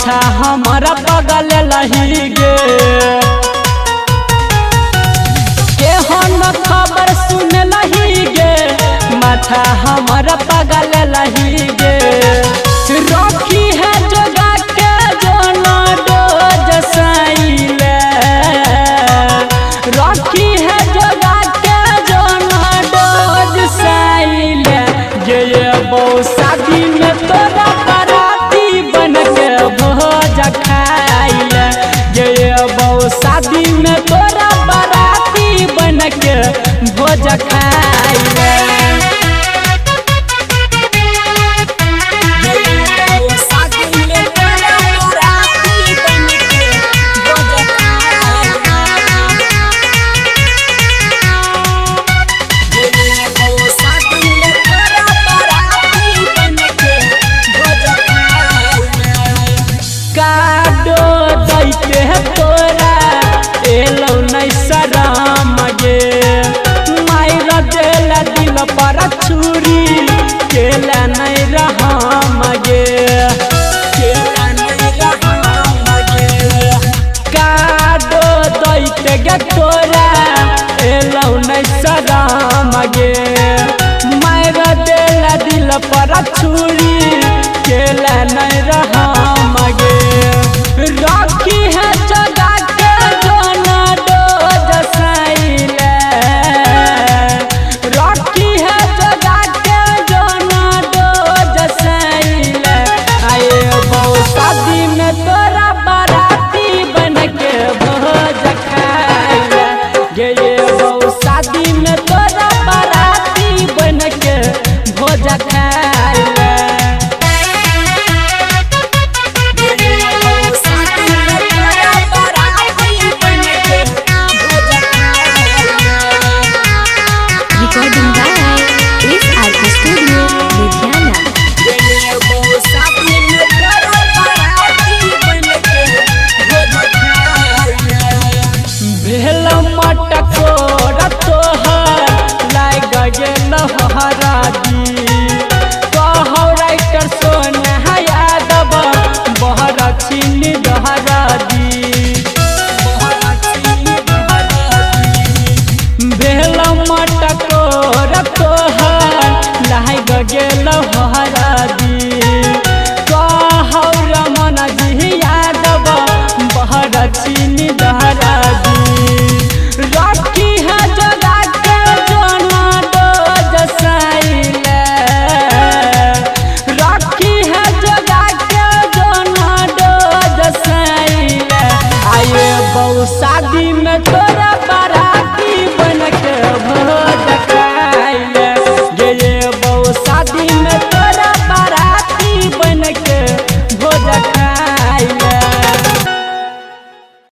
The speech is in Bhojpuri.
माथा हमारा पगल लही गे केहन खबर सुन लही गे माथा हमारा पगल लही गे रखी है जोगा के जोना डोज साइले रखी है जोगा के जोना डोज साइले ये बहु शादी में तोरा बराती बन के भोज खाइले ये बहु शादी में तोरा बराती बन के भोज खाइले तोरा एलो नहीं शरम गे मायर देला दिल पर छुरी केला नहीं रहम गे काडो दैते गे तोरा एलो नहीं शरम गे मायर देला दिल पर छुरी केला नहीं रहम